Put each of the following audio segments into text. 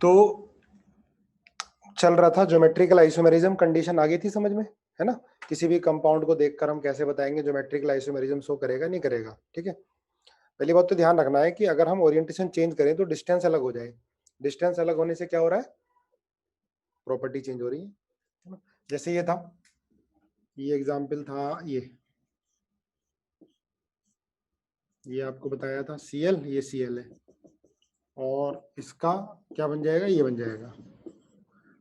तो चल रहा था ज्योमेट्रिकल आइसोमेरिज्म, कंडीशन आ गई थी समझ में, है ना। किसी भी कंपाउंड को देखकर हम कैसे बताएंगे ज्योमेट्रिकल आइसोमेरिज्म शो करेगा नहीं करेगा, ठीक है। पहली बात तो ध्यान रखना है कि अगर हम ओरिएंटेशन चेंज करें तो डिस्टेंस अलग हो जाए। डिस्टेंस अलग होने से क्या हो रहा है, प्रॉपर्टी चेंज हो रही है ना। जैसे ये था, ये एग्जाम्पल था, ये आपको बताया था Cl, ये Cl है और इसका क्या बन जाएगा, ये बन जाएगा।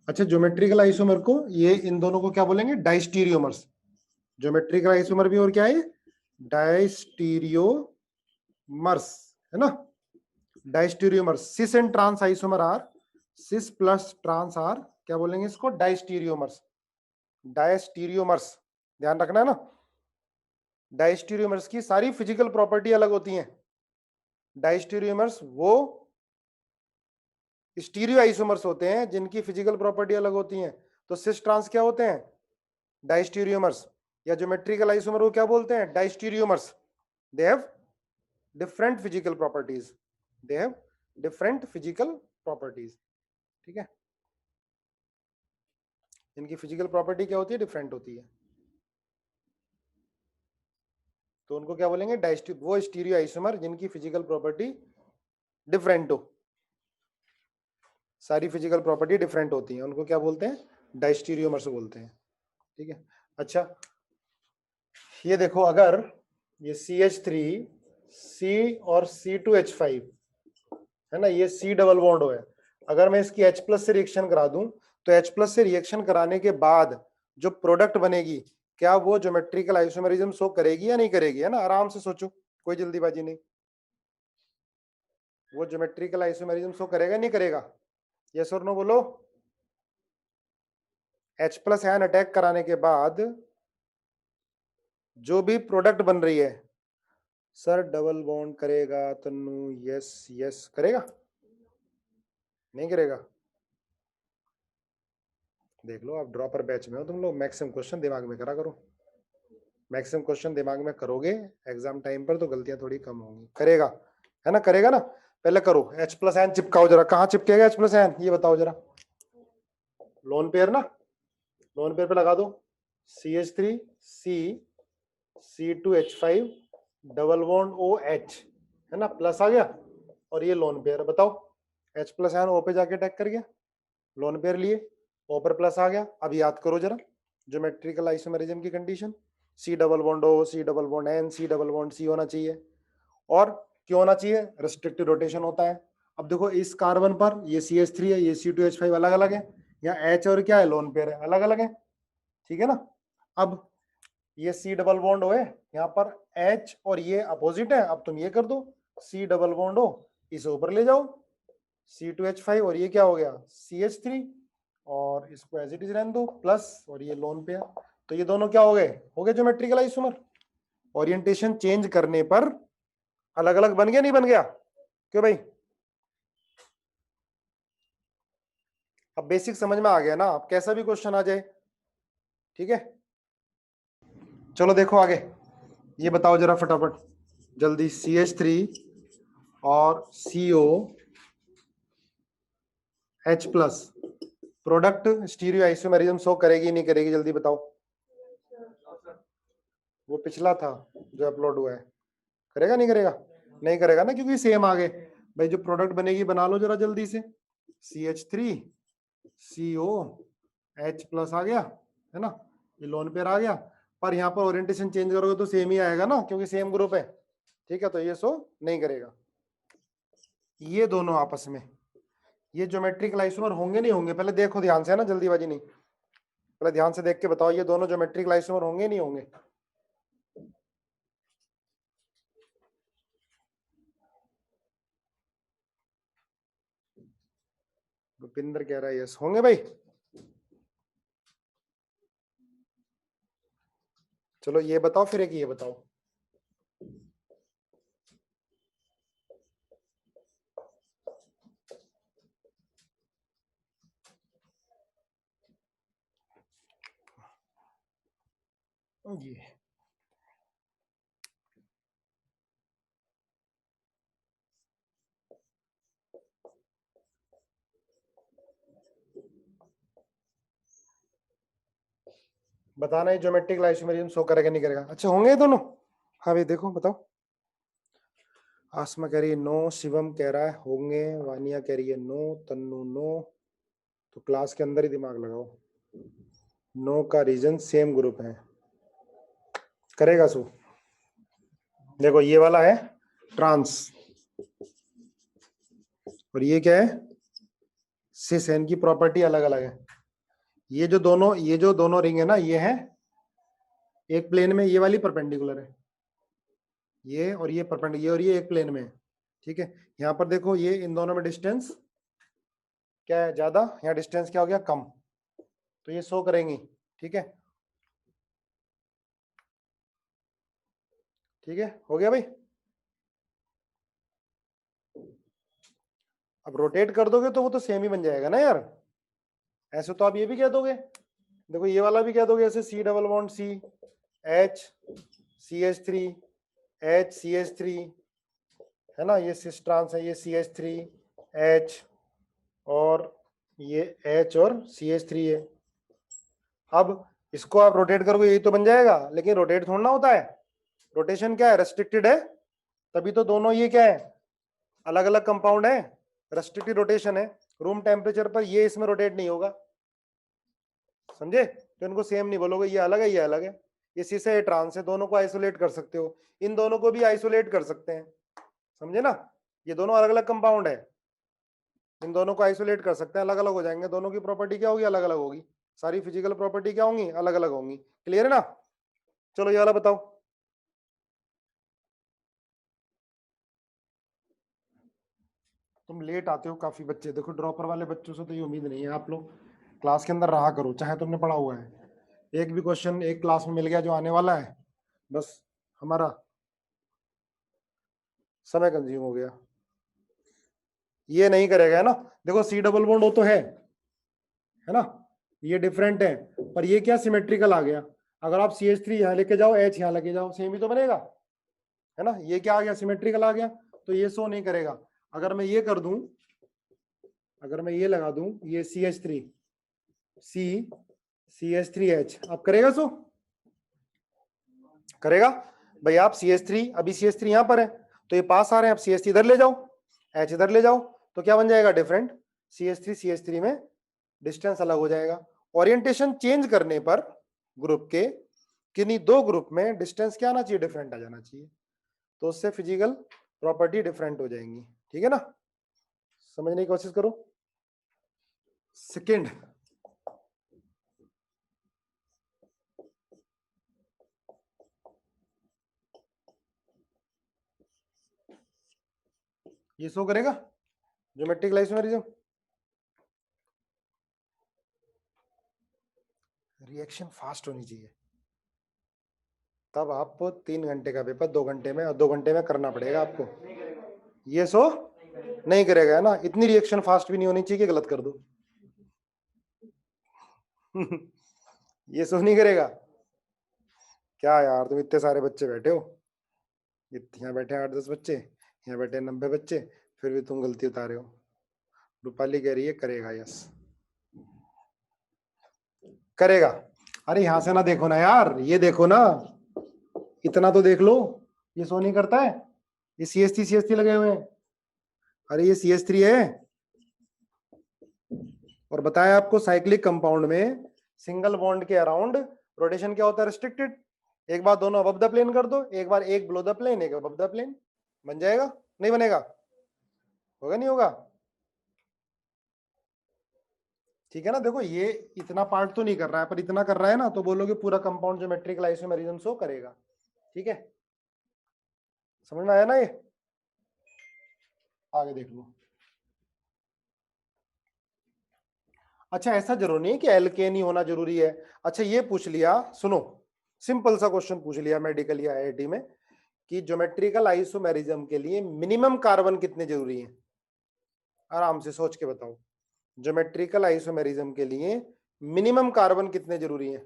अच्छा, ज्योमेट्रिकल आइसोमर को ये इन दोनों को क्या बोलेंगे, डाइस्टीरियोमर्स। ज्योमेट्रिकल आइसोमर भी और क्या है, डाइस्टीरियोमर्स, है ना। Diastereomers, cis and trans isomer are, cis plus trans are क्या बोलेंगे इसको, डाइस्टीरियोमर्स। डाइस्टीरियोमर्स, ध्यान रखना है ना। डाइस्टीरियोमर्स की सारी फिजिकल प्रॉपर्टी अलग होती हैं। डाइस्टीरियोमर्स वो स्टीरियो आइसोमर्स होते हैं जिनकी फिजिकल प्रॉपर्टी अलग होती हैं। तो सिस ट्रांस क्या होते हैं, डाइस्टीरियोमर्स। या ज्योमेट्रिकल आइसोमर को क्या बोलते हैं, diastereomers. They have different physical properties, they have different physical properties, ठीक है। इनकी फिजिकल प्रॉपर्टी क्या होती है, डिफरेंट होती है। तो उनको क्या बोलेंगे, वो स्टीरियो आइसोमर जिनकी फिजिकल प्रॉपर्टी डिफरेंट हो, सारी फिजिकल प्रॉपर्टी डिफरेंट होती है, उनको क्या बोलते हैं, डाइस्टीरियोमर्स बोलते हैं, ठीक है। अच्छा, ये देखो, अगर ये CH3C और C2H5 है ना, ये C डबल बॉन्ड हो है। अगर मैं इसकी H प्लस से रिएक्शन करा दूं तो H प्लस से रिएक्शन कराने के बाद जो प्रोडक्ट बनेगी, क्या वो ज्योमेट्रिकल आइसोमेरिज्म शो करेगी या नहीं करेगी, है ना। आराम से सोचो, कोई जल्दीबाजी नहीं। वो ज्योमेट्रिकल आइसोमेरिज्म शो करेगा नहीं करेगा, यस और नो बोलो। H प्लस आयन अटैक कराने के बाद जो भी प्रोडक्ट बन रही है, सर डबल बॉन्ड करेगा तन्नू, यस यस करेगा, नहीं करेगा। देख लो, आप ड्रॉपर बैच में हो तुम लोग, मैक्सिमम क्वेश्चन दिमाग में करा करो। मैक्सिमम क्वेश्चन दिमाग में करोगे एग्जाम टाइम पर तो गलतियां थोड़ी कम होंगी। करेगा, है ना, करेगा ना। पहले करो, H प्लस आयन चिपकाओ जरा, कहाँ चिपकेगा H प्लस आयन, ये बताओ जरा। लोन पेयर ना, लोन पेयर पे लगा दो, CH3C C2H5 double bond OH, है ना, प्लस आ गया। और ये लोन पेयर, बताओ H प्लस आयन O पे जाके अटैक कर गया, लोन पेयर लिए, O पर प्लस आ गया। अब याद करो जरा ज्योमेट्रिकल आइसोमेरिज्म की condition, C double bond O, C double bond N, C double bond C होना चाहिए। और क्यों होना चाहिए, रिस्ट्रिक्टिव रोटेशन होता है। अब देखो, इस कार्बन पर ये CH3 है, ये C2H5 अलग अलग है, यहाँ H और क्या है, लोन पेयर है, अलग अलग है, ठीक है ना। अब ये C डबल बॉन्ड O है, यहाँ पर H और ये अपोजिट है। अब तुम ये कर दो, C डबल बॉन्ड O इसे ऊपर ले जाओ, C2H5 और ये क्या हो गया, CH3, और इसको एज इट इज रहने दो प्लस, और ये लोन पेयर। तो ये दोनों क्या हो गए ज्योमेट्रिकल आइसोमर। ओरिएंटेशन चेंज करने पर अलग अलग बन गया, नहीं बन गया, क्यों भाई। अब बेसिक समझ में आ गया ना, अब कैसा भी क्वेश्चन आ जाए, ठीक है। चलो देखो आगे, ये बताओ जरा फटाफट जल्दी, CH3 और CO H plus product stereo isomerism show करेगी नहीं करेगी, जल्दी बताओ। वो पिछला था जो अपलोड हुआ है, करेगा नहीं करेगा, नहीं करेगा ना, क्योंकि सेम आ गए। भाई जो प्रोडक्ट बनेगी बना लो जरा जल्दी से, CH3CO H प्लस आ गया, है ना, ये लोन पेयर आ गया। पर यहाँ पर ओरिएंटेशन चेंज करोगे तो सेम ही आएगा ना, क्योंकि सेम ग्रुप है, ठीक है। तो ये शो नहीं करेगा। ये दोनों आपस में ये ज्योमेट्रिकल आइसोमर होंगे नहीं होंगे, पहले देखो ध्यान से, है ना, जल्दीबाजी नहीं, पहले ध्यान से देख के बताओ, ये दोनों ज्योमेट्रिकल आइसोमर होंगे नहीं होंगे। भूपिंदर कह रहा है यस होंगे भाई। चलो ये बताओ, फिर एक ये बताओ। ये बताना है ज्योमेट्रिक आइसोमेरिज्म शो करेगा नहीं करेगा। अच्छा होंगे ये दोनों? हाँ भाई देखो बताओ। आसमा कह रही है नो, शिवम कह रहा है होंगे, वानिया कह रही है नो, तन्नू नो। तो क्लास के अंदर ही दिमाग लगाओ। नो का रीजन सेम ग्रुप है, करेगा सो। देखो ये वाला है ट्रांस और ये क्या है सिस, इनकी प्रॉपर्टी अलग अलग है। ये जो दोनों रिंग है ना, ये है एक प्लेन में, ये वाली परपेंडिकुलर है, ये और ये परपेंडिकुलर, ये और ये एक प्लेन में है। ठीक है, यहाँ पर देखो ये इन दोनों में डिस्टेंस क्या है ज्यादा, यहाँ डिस्टेंस क्या हो गया कम, तो ये शो करेंगी। ठीक है, ठीक है हो गया भाई। अब रोटेट कर दोगे तो वो तो सेम ही बन जाएगा ना यार। ऐसे तो आप ये भी कह दोगे, देखो ये वाला भी कह दोगे ऐसे C double bond C H C H three H C H three, है ना, ये सिस ट्रांस है, ये सी एच थ्री एच और ये एच और सी एच थ्री है। अब इसको आप रोटेट करोगे यही तो बन जाएगा, लेकिन रोटेट थोड़ा ना होता है, रोटेशन क्या है रेस्ट्रिक्टेड है, तभी तो दोनों ये क्या है अलग अलग कंपाउंड है, रेस्ट्रिक्टेड रोटेशन है। रूम टेम्परेचर पर ये इसमें रोटेट नहीं होगा, समझे? तो इनको सेम नहीं बोलोगे, ये अलग है ये अलग है, ये सिस है ये ट्रांस है, दोनों को आइसोलेट कर सकते हो, इन दोनों को भी आइसोलेट कर सकते हैं, समझे ना? ये दोनों अलग अलग कंपाउंड है, इन दोनों को आइसोलेट कर सकते हैं, अलग अलग हो जाएंगे, दोनों की प्रॉपर्टी क्या होगी अलग अलग होगी, सारी फिजिकल प्रॉपर्टी क्या होंगी अलग अलग होंगी। क्लियर है ना? चलो ये वाला बताओ। तुम लेट आते हो काफी बच्चे, देखो ड्रॉपर वाले बच्चों से तो ये उम्मीद नहीं है, आप लोग क्लास के अंदर रहा करो, चाहे तुमने पढ़ा हुआ है, एक भी क्वेश्चन एक क्लास में मिल गया जो आने वाला है, बस हमारा समय कंज्यूम हो गया। ये नहीं करेगा, है ना? देखो सी डबल बॉन्ड वो तो है ना, ये डिफरेंट है, पर ये क्या सिमेट्रिकल आ गया, अगर आप सी एच थ्री यहाँ लेके जाओ एच यहाँ लेके जाओ सेम ही तो बनेगा, है ना? ये क्या आ गया सिमेट्रिकल आ गया, तो ये शो नहीं करेगा। अगर मैं ये कर दूं, अगर मैं ये लगा दूं ये C H three C C H three H, अब करेगा शो? करेगा भाई। आप सी एच थ्री, अभी सी एच थ्री यहाँ पर है तो ये पास आ रहे हैं, आप सी एच थ्री इधर ले जाओ एच इधर ले जाओ, तो क्या बन जाएगा डिफरेंट, सी एच थ्री में डिस्टेंस अलग हो जाएगा। ओरिएंटेशन चेंज करने पर ग्रुप के किन्हीं दो ग्रुप में डिस्टेंस क्या आना चाहिए डिफरेंट आ जाना चाहिए, तो उससे फिजिकल प्रॉपर्टी डिफरेंट हो जाएंगी। ठीक है ना, समझने की कोशिश करो। सेकेंड, ये शो करेगा ज्योमेट्रिक आइसोमेरिज्म, रिएक्शन फास्ट होनी चाहिए, तब आप 3 घंटे का पेपर 2 घंटे में और 2 घंटे में करना पड़ेगा आपको। ये शो नहीं करेगा, है ना? इतनी रिएक्शन फास्ट भी नहीं होनी चाहिए कि गलत कर दो। ये शो नहीं करेगा। क्या यार तुम इतने सारे बच्चे बैठे हो, यहाँ बैठे 8-10 बच्चे, यहाँ बैठे 90 बच्चे, फिर भी तुम गलती उतारे हो। रूपाली कह रही है करेगा, यस करेगा। अरे यहाँ से ना देखो ना यार, ये देखो ना, इतना तो देख लो, ये शो नहीं करता है, ये सी एस टी लगे हुए हैं, अरे ये सी एस थ्री है। और बताया आपको साइक्लिक कंपाउंड में सिंगल बॉन्ड के अराउंड रोटेशन क्या होता है रिस्ट्रिक्टेड, एक बार दोनों अबव द प्लेन कर दो, एक बार एक बिलो द प्लेन एक अबव द प्लेन, बन जाएगा नहीं बनेगा? होगा नहीं होगा? ठीक है ना, देखो ये इतना पार्ट तो नहीं कर रहा है, पर इतना कर रहा है ना, तो बोलोगे पूरा कंपाउंड ज्योमेट्रिकल आइसोमेरिज्म शो करेगा। ठीक है, समझ में आया ना ये? आगे देख लो। अच्छा ऐसा जरूरी नहीं है कि एल्केन ही होना जरूरी है। अच्छा ये पूछ लिया, सुनो, सिंपल सा क्वेश्चन पूछ लिया मेडिकल या आईआईटी में कि ज्योमेट्रिकल आइसोमेरिज्म के लिए मिनिमम कार्बन कितने जरूरी हैं, आराम से सोच के बताओ। ज्योमेट्रिकल आइसोमेरिज्म के लिए मिनिमम कार्बन कितने जरूरी हैं?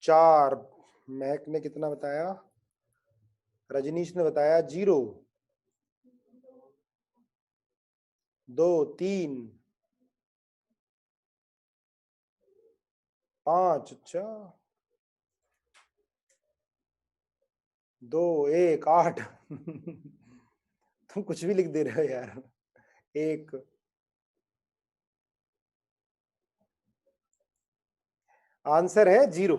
4। महक ने कितना बताया, रजनीश ने बताया 0, 2, 3, 5, अच्छा 2 1 8 तुम कुछ भी लिख दे रहे हो यार। 1 आंसर है 0,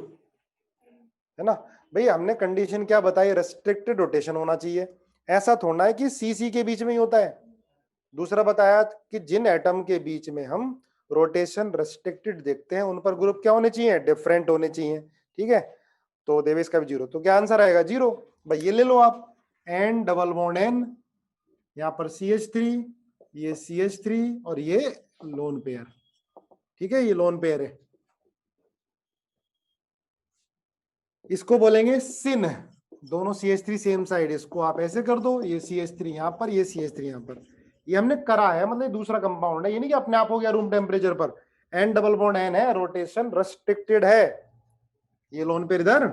है ना भाई। हमने कंडीशन क्या बताई, रेस्ट्रिक्टेड रोटेशन होना चाहिए। ऐसा थोड़ा है कि सी सी के बीच में ही होता है। दूसरा बताया कि जिन एटम के बीच में हम रोटेशन रेस्ट्रिक्टेड देखते हैं उन पर ग्रुप क्या होने चाहिए, डिफरेंट होने चाहिए। ठीक है, तो देवेश का भी 0, तो क्या आंसर आएगा 0। भाई ये ले लो आप, एन डबल बॉन्ड एन, यहाँ पर CH3, ये CH3 और ये लोन पेयर। ठीक है, ये लोन पेयर है, इसको बोलेंगे सिन। दोनों CH3 सेम साइड, इसको आप ऐसे कर दो, ये CH3 यहाँ पर, ये CH3 यहाँ पर। ये हमने करा है, मतलब दूसरा कंपाउंड है, ये नहीं कि अपने आप हो गया रूम टेम्परेचर पर। एन डबल बॉन्ड एन है, रोटेशन रेस्ट्रिक्टेड है। ये लोन पेयर इधर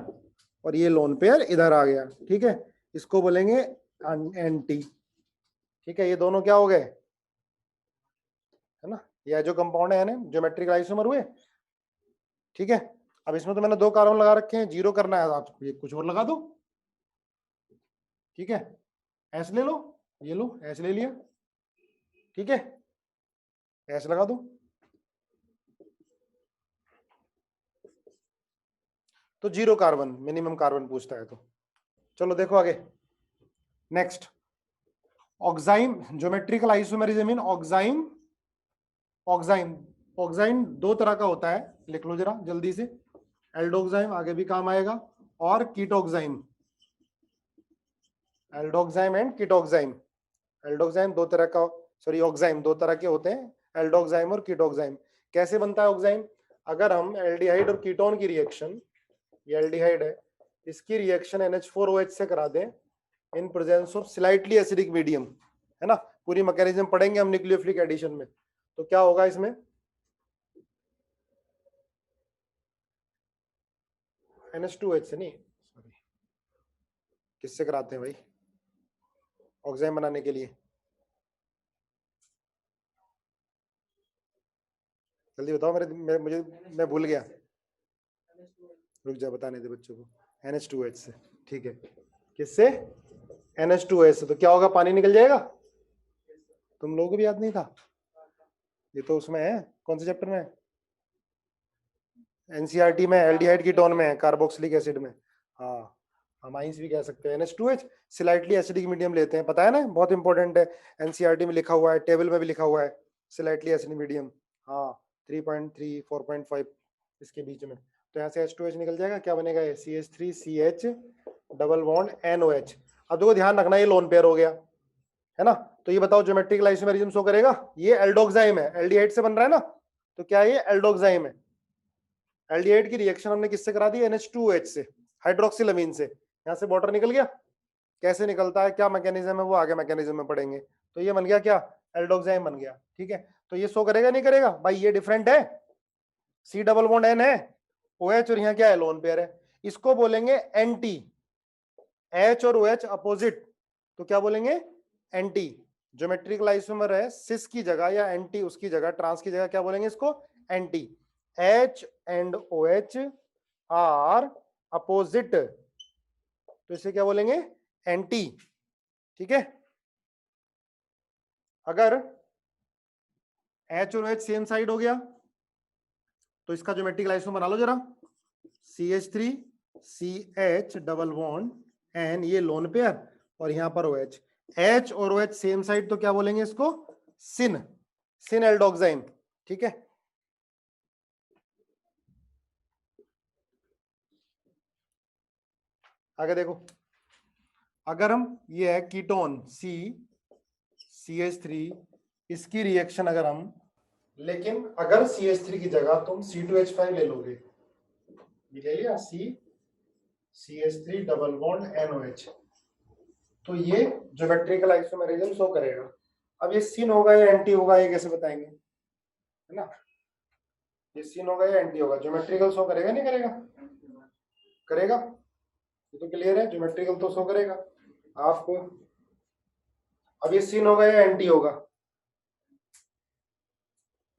और ये लोन पेयर इधर आ गया। ठीक है, इसको बोलेंगे एंटी। ठीक है, ये दोनों क्या हो गए, है ना, ये जो कंपाउंड है ज्योमेट्रिकल आइसोमर हुए। ठीक है, अब इसमें तो मैंने 2 कार्बन लगा रखे हैं, 0 करना है आपको, ये कुछ और लगा दो। ठीक है, एस ले लो, ये लो एस ले लिया। ठीक है, एस लगा दो, तो 0 कार्बन, मिनिमम कार्बन पूछता है तो। चलो देखो आगे, next oxime, geometrical isomerism in oxime. Oxime, oxime 2 तरह का होता है, लिख लो जरा जल्दी से। एल्डोक्साइम आगे भी काम आएगा, और कीटोक्साइम। Aldoxime and कीटोक्साइम। एल्डोक्साइम 2 तरह का, सॉरी ऑक्साइम 2 तरह के होते हैं, एल्डोक्साइम और कीटोक्साइम। कैसे बनता है ऑक्साइम, अगर हम एल्डिहाइड और कीटोन की रिएक्शन, ये एल्डिहाइड है, इसकी रिएक्शन NH4OH से करा दें in presence of slightly acidic medium, है ना, पूरी मैकेनिज्म पढ़ेंगे हम न्यूक्लियोफिलिक एडिशन में। तो क्या होगा इसमें, NH2OH से नहीं, सॉरी, किससे कराते हैं भाई ऑक्साइम बनाने के लिए, जल्दी बताओ मेरे, मुझे, मैं भूल गया, रुक जा बताने दे बच्चों को। NH2OH से, ठीक है, किससे, NH2OH से। तो क्या होगा, पानी निकल जाएगा। तुम लोगों को भी याद नहीं था, ये तो उसमें है, कौन से चैप्टर में है, NCERT में, एल्डिहाइड कीटोन में है, कार्बोक्सिलिक एसिड में। हाँ, हम आइंस भी कह सकते हैं। NH2H स्लाइटली एसिडिक मीडियम लेते हैं, पता है ना, बहुत इंपॉर्टेंट है, NCERT में लिखा हुआ है, टेबल में भी लिखा हुआ है, स्लाइटली एसिडिक मीडियम। हाँ, 3.3 4.5 इसके बीच में। तो यहाँ से H2H निकल जाएगा, क्या बनेगा, CH3CH डबल बॉन्ड NOH। अब देखो ध्यान रखना, ये लोन पेयर हो गया, है ना। तो ये बताओ ज्योमेट्रिकल आइसोमेरिज्म शो करेगा, ये एल्डोक्साइम है, एल्डिहाइड से बन रहा है ना, तो क्या ये एल्डोक्साइम है। एल्डिहाइड की रिएक्शन हमने किससे करा दी, NH2OH से, हाइड्रोक्सिलमीन से। यहाँ से वाटर निकल गया, कैसे निकलता है, क्या मैकेनिज्म है, वो आगे मैकेनिज्म में पढ़ेंगे। तो ये बन गया क्या, एल्डोक्साइम बन गया। ठीक है, तो ये शो करेगा नहीं करेगा भाई, ये डिफरेंट है, C डबल बॉन्ड N है, OH और यहाँ क्या है, लोन पेयर है, इसको बोलेंगे एंटी। H और OH अपोजिट, तो क्या बोलेंगे, एंटी। ज्योमेट्रिकल आइसोमर है, सिस की जगह या एंटी उसकी जगह, ट्रांस की जगह क्या बोलेंगे इसको, anti. H and OH are opposite, तो इसे क्या बोलेंगे, एंटी। ठीक है, अगर H और OH सेम साइड हो गया तो इसका ज्योमेट्रिकल आइसोमर बना लो जरा, CH3CH डबल बॉन्ड N, ये लोन पेयर, और यहां पर OH। H और OH सेम साइड, तो क्या बोलेंगे इसको, सिन, सिन एल्डोक्साइम। ठीक है, आगे देखो, अगर हम, ये है कीटोन CH3, इसकी रिएक्शन अगर हम, लेकिन अगर CH3 की जगह तुम C2H5 ले लोगे, ये ले लिया CH3 डबल बॉन्ड NOH, तो ये ज्योमेट्रिकल आइसोमेरिज्म शो करेगा। अब ये सिन होगा या एंटी होगा, ये कैसे बताएंगे, है ना, ये सिन होगा या एंटी होगा, ज्योमेट्रिकल शो करेगा नहीं करेगा, करेगा, ये तो क्लियर है, ज्योमेट्रिकल तो शो करेगा आपको। अब ये सिन होगा या एंटी होगा,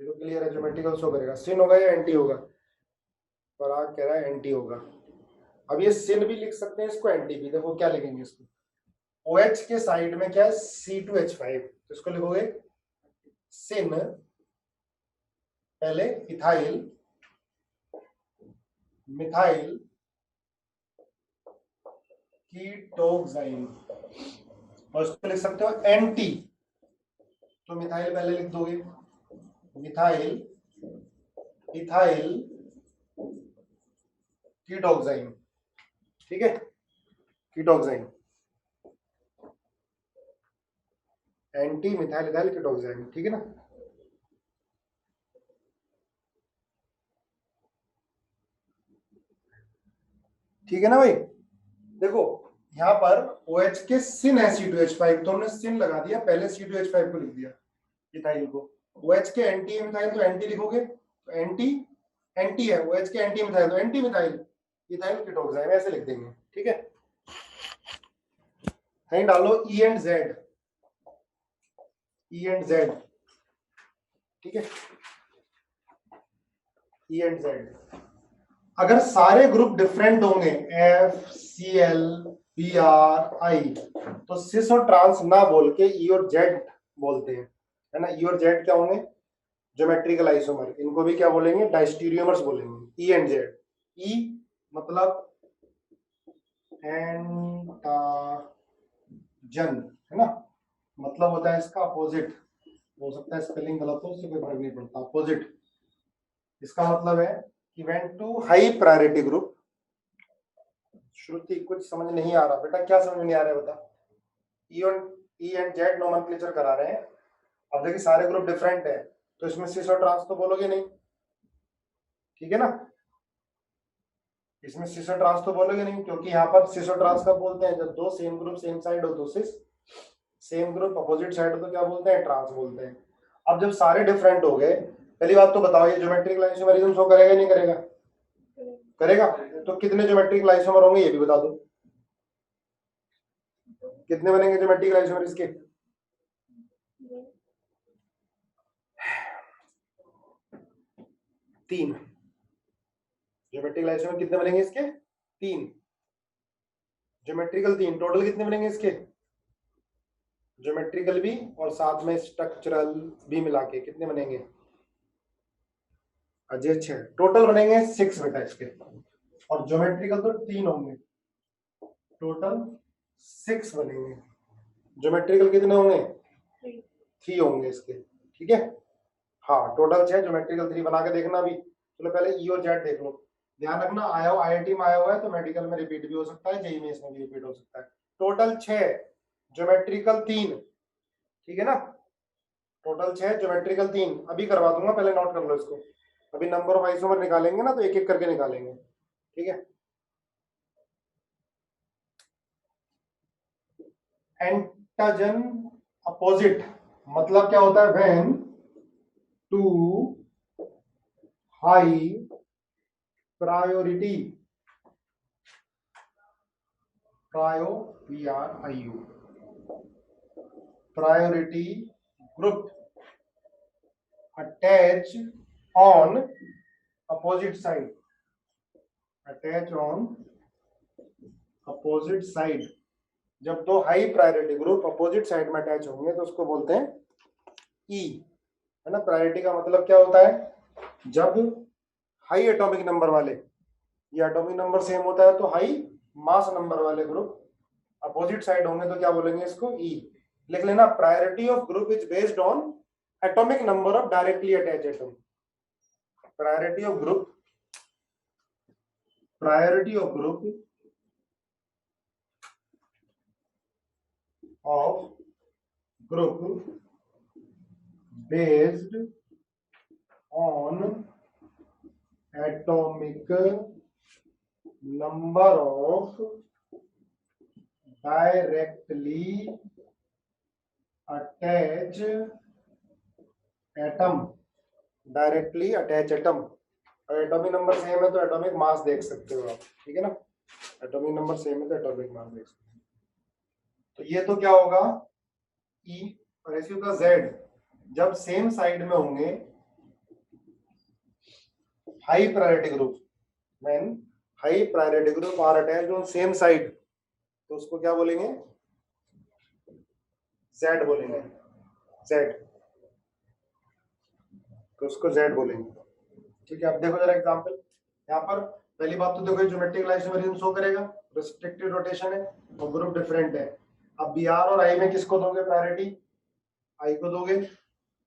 ये तो क्लियर है, ज्योमेट्रिकल शो करेगा, सिन होगा या एंटी होगा, पराग कह रहा है एंटी होगा। अब ये सिन भी लिख सकते हैं इसको, एंटी भी। देखो क्या लिखेंगे इसको, OH के साइड में क्या है C2H5, तो इसको लिखोगे सिन, पहले इथाइल मिथाइल कीटोक्साइन, और इसको लिख सकते हो एंटी, तो मिथाइल पहले लिख दोगे, मिथाइल इथाइल कीटोक्साइन, ठीक है, कीटोक्साइन, एंटी मिथाइल इथाइल कीटोक्साइन, ठीक है ना। ठीक है ना भाई। देखो यहाँ पर OH के सिन है C2H5, तो हमने सिन लगा दिया, पहले C2H5 को लिख दिया इथाइल को। OH के एंटी मिथाइल तो एंटी लिखोगे, तो एंटी एंटी है, OH के एंटी मिथाइल तो एंटी मिथाइल इथाइल कीटोक्साइन, ऐसे लिख देंगे, ठीक है। कहीं डालो E and Z, E and Z, ठीक है, E एंड Z। अगर सारे ग्रुप डिफरेंट होंगे FCl BRI, तो सिस और ट्रांस ना बोल के E और Z बोलते हैं, है ना। E और Z क्या होंगे, ज्योमेट्रिकल आइसोमर, इनको भी क्या बोलेंगे, डायस्टीरियोमर्स बोलेंगे, E एंड Z। E मतलब एंटाजन, है ना, मतलब होता है इसका अपोजिट, हो सकता है स्पेलिंग गलत हो, उससे कोई फर्क नहीं पड़ता, अपोजिट। इसका मतलब है कि went to high priority group. Shruti कुछ समझ नहीं आ रहा बेटा, क्या समझ नहीं आ रहा है बता। ई एंड जेड नोमेनक्लेचर करा रहे हैं। अब देखिए सारे ग्रुप डिफरेंट है, तो इसमें सिस और ट्रांस तो बोलोगे नहीं, ठीक है ना, इसमें सिस और ट्रांस तो बोलोगे नहीं, क्योंकि यहाँ पर सिस और ट्रांस कब बोलते हैं, जब दो सेम ग्रुप सेम साइड हो तो सिस, सेम ग्रुप अपोजिट साइड हो तो क्या बोलते हैं, ट्रांस बोलते हैं। अब जब सारे डिफरेंट हो गए, पहली बात तो बताओ ये ज्योमेट्रिक आइसोमरिज्म शो करेगा नहीं करेगा, करेगा। तो कितने ज्योमेट्रिक आइसोमर होंगे ये भी बता दो, कितने बनेंगे ज्योमेट्रिक आइसोमर इसके, तीन। ज्योमेट्रिकल आइसोमर कितने बनेंगे इसके, तीन। ज्योमेट्रिकल तीन, टोटल कितने बनेंगे इसके, ज्योमेट्रिकल भी और साथ में स्ट्रक्चरल भी मिला के कितने बनेंगे, अजय 6, टोटल बनेंगे 6 बेटा इसके। और ज्योमेट्रिकल तो तीन होंगे, टोटल 6 बनेंगे। ज्योमेट्रिकल कितने होंगे, 3 होंगे इसके, ठीक है। हाँ टोटल 6, ज्योमेट्रिकल 3 बना के देखना अभी। चलो पहले ई और जेड देख लो, ध्यान रखना आया हो IIT में आया हुआ है तो मेडिकल में रिपीट भी हो सकता है, जेईई में इसमें भी रिपीट हो सकता है। टोटल 6, ज्योमेट्रिकल 3, ठीक है ना, टोटल 6 ज्योमेट्रिकल 3। अभी करवा दूंगा, पहले नोट कर लो इसको। अभी नंबर ऑफ आइसोमर निकालेंगे ना, तो एक एक करके निकालेंगे, ठीक है। एंटाजन अपोजिट मतलब क्या होता है, when two high priority, PRIU priority group attach on opposite side, attach on opposite side। जब दो high priority group opposite side में अटैच होंगे तो उसको बोलते हैं ई, है ना। प्रायोरिटी का मतलब क्या होता है, जब हाई एटॉमिक नंबर वाले, ये एटॉमिक नंबर सेम होता है तो हाई मास नंबर वाले ग्रुप अपोजिट साइड होंगे तो क्या बोलेंगे इसको, ई। लिख लेना, priority of group is based on atomic number of directly attach atom. Priority of group, priority of group of group based on atomic number of directly attached atom, directly attach atom. और atomic number same है तो atomic mass देख सकते हो आप, ठीक है ना, एटॉमिक नंबर सेम है तो एटॉमिक मास देख सकते हो। तो ये तो क्या होगा E, और ऐसे होगा Z, जब सेम साइड में होंगे high priority group, when high priority group are attached on same side, तो उसको क्या बोलेंगे, जेड बोलेंगे, जेड, तो उसको जेड बोलेंगे। ठीक है, अब देखो जरा एग्जांपल, यहाँ पर पहली बात तो देखो ज्योमेट्रिक आइसोमेरिज्म शो करेगा, रिस्ट्रिक्टेड रोटेशन है और ग्रुप डिफरेंट है। अब बी आर और आई में किसको दोगे प्रायोरिटी, आई को दोगे,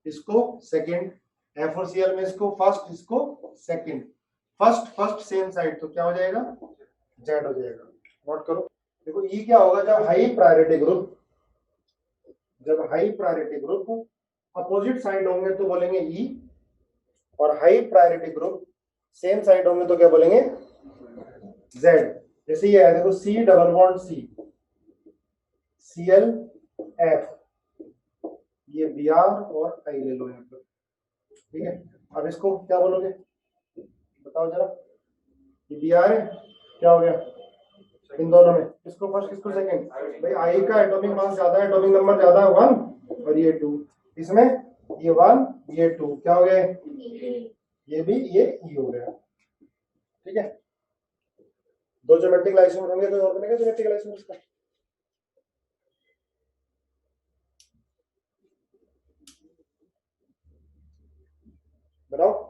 इसको सेकंड, एफ और सी एल में इसको फर्स्ट, इसको second, first first sem side, तो क्या हो जाएगा, जेड हो जाएगा। नोट करो, देखो ई क्या होगा, जब हाई प्रायोरिटी ग्रुप, जब high priority group opposite side होंगे तो बोलेंगे ई, और high priority group same side होंगे तो क्या बोलेंगे, जेड। जैसे ये है देखो, C double bond C, C L F, ये बी आर और आई ले लो यहाँ पर, ठीक है। अब इसको क्या बोलोगे बताओ जरा, ये बी आर है, क्या हो गया इन दोनों में, किसको फर्स्ट किसको सेकंड, भाई आई का एटॉमिक मास ज्यादा है, एटॉमिक नंबर ज्यादा है 1 और ये 2, इसमें ये 1 ये 2, क्या हो गए, ये भी ये ई हो गया, ठीक है। दो ज्योमेट्रिक आइसोमर होंगे तो और बनेगा ज्योमेट्रिक आइसोमर का, बनाओ।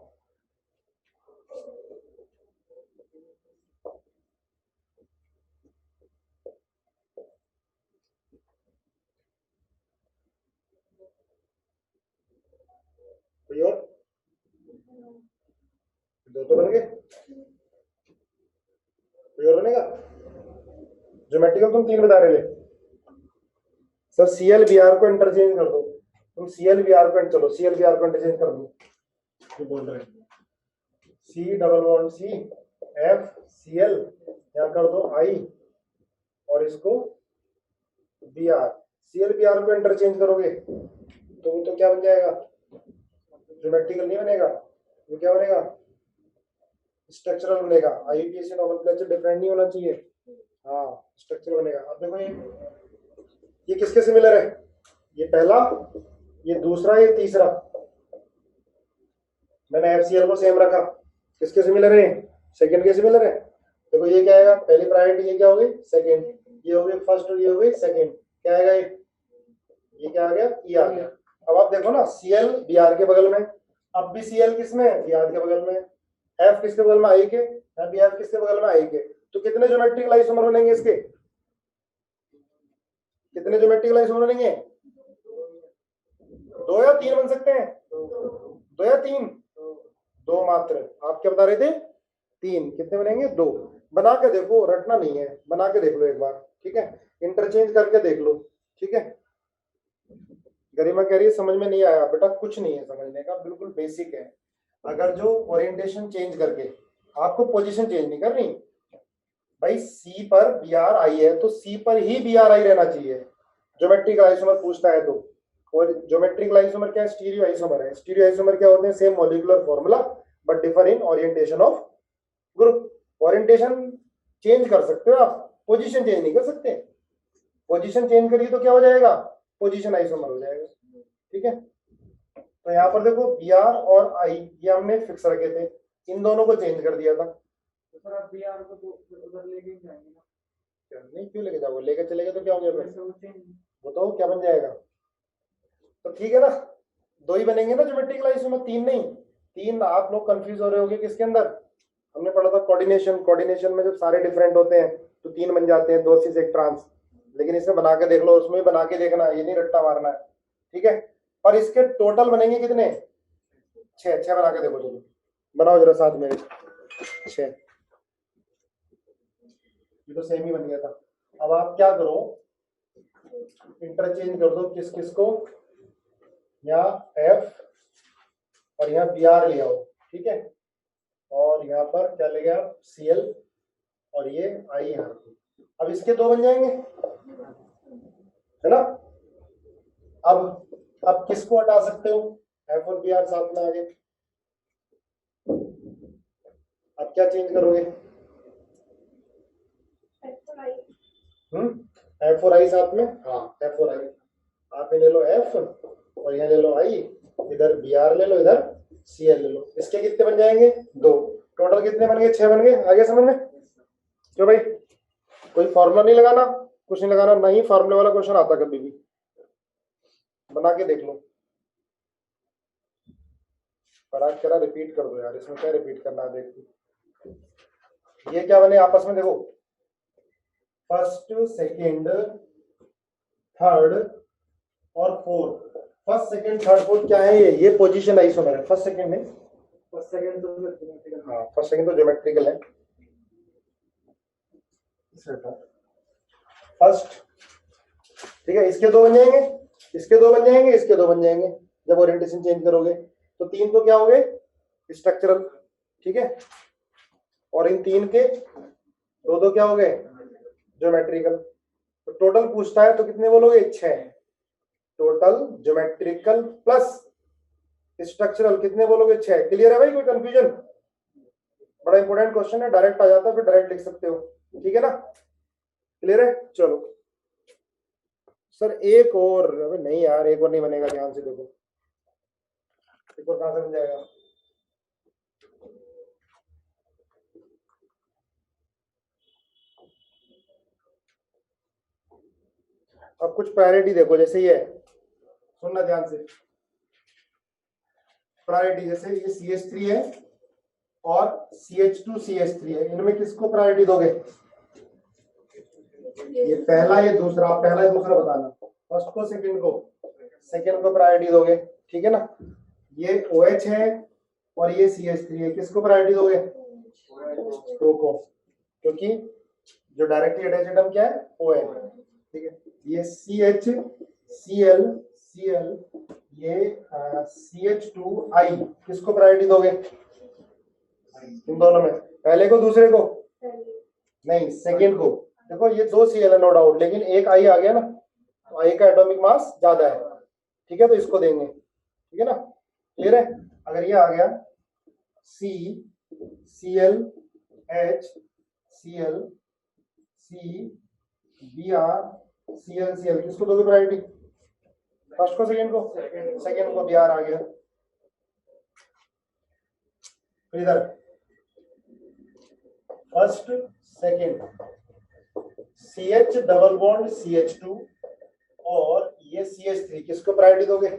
कोई और, दो तो बन गए, कोई और बनेगा, ज्योमेट्रिकल तुम 3 बता रहे थे sir, C L B R को इंटरचेंज कर दो, तुम सी एल बी आर को, चलो सी एल बी आर को इंटरचेंज कर दो, जो बोल रहे हैं C double bond C F C L, यहाँ कर दो आई और इसको B R, C L B R को इंटरचेंज करोगे तो वो तो क्या बन जाएगा, ज्योमेट्रिकल नहीं बनेगा, वो क्या बनेगा, स्ट्रक्चरल बनेगा। आईयूपीएसी नोमेनक्लेचर डिफरेंट नहीं होना चाहिए, हाँ स्ट्रक्चरल बनेगा। अब देखो ये किसके सिमिलर है, ये पहला, ये दूसरा, ये तीसरा, मैंने एफसीएल को सेम रखा, किसके सिमिलर है, सेकंड के सिमिलर है। देखो ये क्या आएगा, पहली प्रायोरिटी ये क्या हो गई, सेकंड, ये हो गई फर्स्ट और ये हो गई सेकंड, क्या आएगा ये क्या आ गया, ई आ गया। अब आप देखो ना, सीएल बीआर के बगल में, अब भी सीएल किसमें है, बीआर के बगल में, एफ किसके बगल में, आई के, बीआर किसके बगल में, आई के, तो कितने ज्योमेट्रिक आइसोमर बनेंगे इसके, कितने ज्योमेट्रिक आइसोमर बनेंगे, 2 या 3 बन सकते हैं, 2 या 3, 2 मात्र, आप क्या बता रहे थे 3, कितने बनेंगे 2, बना के देखो, रटना नहीं है, बना के देख लो एक बार, ठीक है, इंटरचेंज करके देख लो, ठीक है। गरिमा कह रही है समझ में नहीं आया, बेटा कुछ नहीं है समझने का, बिल्कुल बेसिक है। अगर जो ओरिएंटेशन चेंज करके, आपको पोजीशन चेंज नहीं करनी भाई, सी पर बी आर आई है तो सी पर ही बी आर आई रहना चाहिए, ज्योमेट्रिक आइसोमर पूछता है तो। और ज्योमेट्रिक आइसोमर क्या है, स्टीरियो आइसोमर है। स्टीरियो आइसोमर क्या होते हैं, same molecular formula but differ in orientation of group. Orientation change कर सकते हो आप, पोजीशन चेंज नहीं कर सकते, पोजीशन चेंज करिए तो क्या हो जाएगा, पोजीशन आइसोमर हो जाएगा, ठीक है। तो यहाँ पर देखो बी आर और आई ये हमने फिक्स रखे थे, इन दोनों को चेंज कर दिया था, तो सर आप बी आर को तो उधर लेके जाएंगे ना, नहीं क्यों लेके जाओगे, लेके चलेगा तो क्या हो गया, वो तो क्या बन जाएगा, तो ठीक है ना, 2 ही बनेंगे ना ज्योमेट्रिक आइसोमर, 3 नहीं, 3 आप लोग कंफ्यूज हो रहे होगे किसके अंदर, हमने पढ़ा था कोऑर्डिनेशन, कोऑर्डिनेशन में जब सारे डिफरेंट होते हैं तो 3 बन जाते हैं, 2 सिस 1 ट्रांस, लेकिन इसमें बना के देख लो, उसमें बना के देखना, ये नहीं रट्टा मारना है, ठीक है। और इसके टोटल बनेंगे कितने, 6 बना के देखो, चलो बनाओ जरा साथ में, 6, ये तो सेम ही बन गया था। अब आप क्या करो, इंटरचेंज कर दो किस किस को, यहाँ एफ और यहाँ बी आर ले आओ, ठीक है, और यहाँ पर क्या ले गया सी एल और ये आई यहाँ, अब इसके 2 बन जाएंगे, है ना। अब किसको हटा सकते हो, एफ और बी आर साथ में आ गए, अब क्या चेंज करोगे, एफ और आई साथ में, हाँ एफ और आई, आप ले लो एफ और यहाँ ले लो आई, इधर बी आर ले लो, इधर सी एल ले लो, इसके कितने बन जाएंगे 2, टोटल कितने बन गए? 6 बन गए। आगे समझ में? क्यों भाई, कोई फॉर्मूला नहीं लगाना, कुछ नहीं लगाना, नहीं फॉर्मूले वाला क्वेश्चन आता कभी भी, बना के देख लो। पराग करा रिपीट कर दो यार, इसमें क्या रिपीट करना है? देखो ये क्या बने आपस में, देखो फर्स्ट सेकंड थर्ड और fourth. First second third fourth क्या है? ये पोजीशन आइसोमर है। फर्स्ट सेकंड है, फर्स्ट सेकंड तो ज्योमेट्रिकल, हाँ फर्स्ट सेकंड तो ज्योमेट्रिकल है। फर्स्ट, ठीक है, इसके दो बन जाएंगे, इसके दो बन जाएंगे, इसके दो बन जाएंगे जब ओरिएंटेशन चेंज करोगे। तो तीन तो क्या हो गए? स्ट्रक्चरल, ठीक है, और इन तीन के दो दो क्या हो गए? ज्योमेट्रिकल। तो टोटल पूछता है तो कितने बोलोगे? 6। टोटल ज्योमेट्रिकल प्लस स्ट्रक्चरल कितने बोलोगे? 6। क्लियर है भाई? कोई कंफ्यूजन? बड़ा इंपॉर्टेंट क्वेश्चन है, डायरेक्ट आ जाता है, फिर डायरेक्ट लिख सकते हो, ठीक है ना? क्लियर है? चलो सर एक और, अबे नहीं यार एक और नहीं बनेगा, ध्यान से देखो, एक और कहां से बन जाएगा? अब कुछ प्रायोरिटी देखो, जैसे ये है, सुनना ध्यान से, प्रायोरिटी जैसे ये CH3 है और CH2CH3 है, इनमें किसको प्रायोरिटी दोगे? ये पहला, ये दूसरा, पहला या दूसरा बताना, फर्स्ट को सेकंड को, सेकंड को प्रायोरिटी दोगे, ठीक है ना? ये OH है और ये CH3 है, किसको प्रायोरिटी दोगे? O को, क्योंकि जो डायरेक्टली अटैच एटम क्या है? OH, ठीक है। ये CH Cl Cl, ये CH2I, किसको प्रायोरिटी दोगे? इन दोनों में, पहले को दूसरे को? नहीं, सेकंड को। देखो ये दो Cl है नो डाउट, लेकिन एक I आ गया ना, तो I का एटॉमिक मास ज्यादा है, ठीक है, तो इसको देंगे, ठीक है ना? क्लियर है? अगर ये आ गया C Cl H Cl C Br Cl Cl, किसको दोगे प्रायोरिटी? फर्स्ट को सेकंड को? सेकंड को। Br आ गया, फिर इधर first second CH double bond CH2 और ये CH3, किसको प्रायोरिटी दोगे?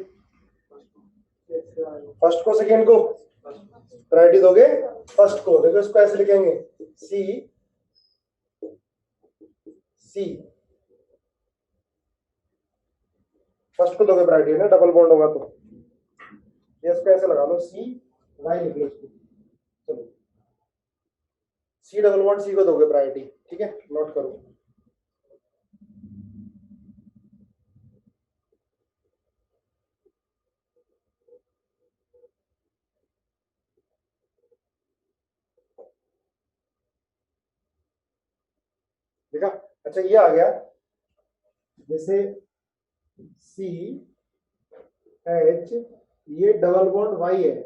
फर्स्ट को सेकंड को? प्रायोरिटी दोगे फर्स्ट को। देखो इसको ऐसे लिखेंगे, C फर्स्ट को दोगे प्रायोरिटी ना, डबल बॉन्ड होगा तो। ये इसको ऐसे लगा लो, CY लिख लो इसको। चलो C डबल बॉन्ड C को दोगे प्रायोरिटी, ठीक है, नोट करो। देखा? अच्छा ये आ गया, जैसे CH, ये डबल बॉन्ड Y है,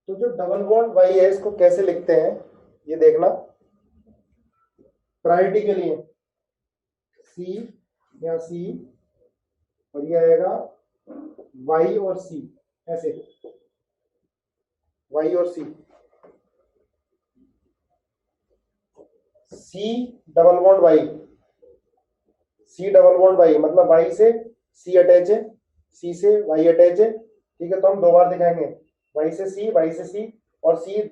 तो जो डबल बॉन्ड Y है इसको कैसे लिखते हैं ये देखना, प्रायोरिटी के लिए C या C, और ये आएगा Y और C, ऐसे Y और C, C double bond Y, C double bond Y मतलब Y से C अटैच है, C से Y अटैच है, ठीक है, तो हम दो बार दिखाएंगे, Y से C, Y से C, और C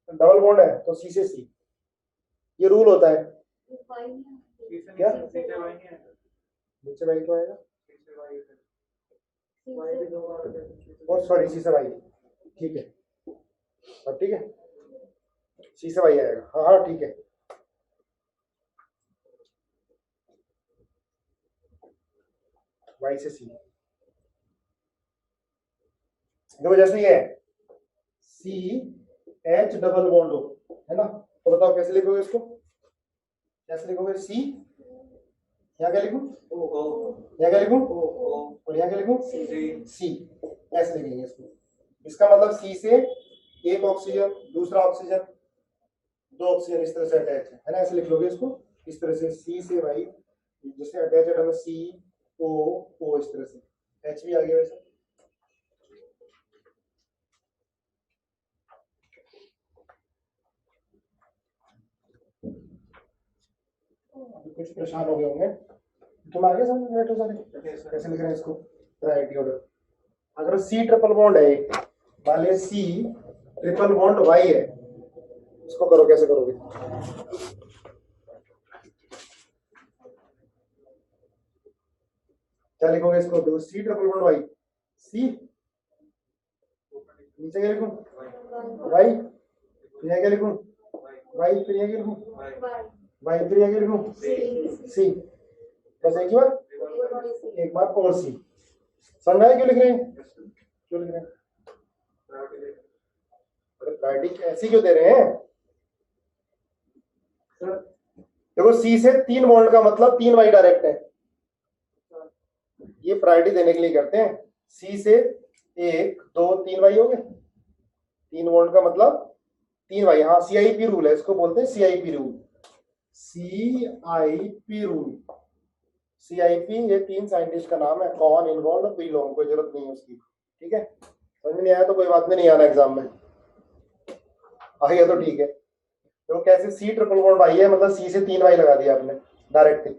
डबल बॉन्ड है तो C से C, ये रूल होता है। क्या नीचे Y क्यों आएगा? और सॉरी C से Y, ठीक है, अब ठीक है, C से Y आएगा, हाँ हाँ ठीक है। Y से C, देखो जैसे ये है CH डबल बॉन्ड हो, है ना, तो बताओ कैसे लिखोगे इसको? कैसे लिखोगे? C, यहाँ क्या लिखूं? यहाँ क्या लिखूं? और यहाँ क्या लिखूं? C, ऐसे लिखेंगे इसको। इसका मतलब C से एक ऑक्सीजन, दूसरा ऑक्सीजन, दो ऑक्सीजन इस तरह से अटैच है ना, ऐसे लिख लोगे इसको इस तरह से, C से Y, जैसे अटैच है CO, इस तरह से, H भी आ गया वैसे। अभी कुछ परेशान हो गए होंगे, तुम आगे समझ बैठो सारे कैसे लिख रहे हैं इसको प्रायोरिटी ऑर्डर। अगर सी ट्रिपल बॉन्ड है, मान लिया सी ट्रिपल बॉन्ड वाई है, इसको करो कैसे करोगे? क्या लिखोगे इसको? देखो सी ट्रिपल बॉन्ड वाई, सी नीचे क्या लिखूं? वाई, फिर यहाँ क्या लिखूं? वाई, फिर यहाँ क्या लिखूं? वाई, फिर यहाँ क्या लिखूं? सी। बस एक ही बार, एक बार और सी। समझ आया क्यों लिख रहे हैं? क्यों लिख रहे हैं? अरे प्रायोरिटी ऐसी क्यों दे रहे हैं? देखो सी से 3 बॉन्ड का मतलब 3 वाई डायरेक्ट है, ये प्रायोरिटी देने के लिए करते हैं। सी से 1 2 3 वाई हो गए, 3 बॉन्ड का मतलब 3 वाई। हाँ सीआईपी रूल है, इसको बोलते हैं CIP rule. CIP rule, CIP ये 3 साइंटिस्ट का नाम है, कौन इन्वॉल्व, कोई लोगों को जरूरत नहीं है उसकी, ठीक है। समझ नहीं आया तो कोई बात नहीं आना एग्जाम में, आ गया तो ठीक है। तो कैसे सी ट्रिपल बॉन्ड वाई है, मतलब सी से 3 वाई लगा दिया आपने डायरेक्टली,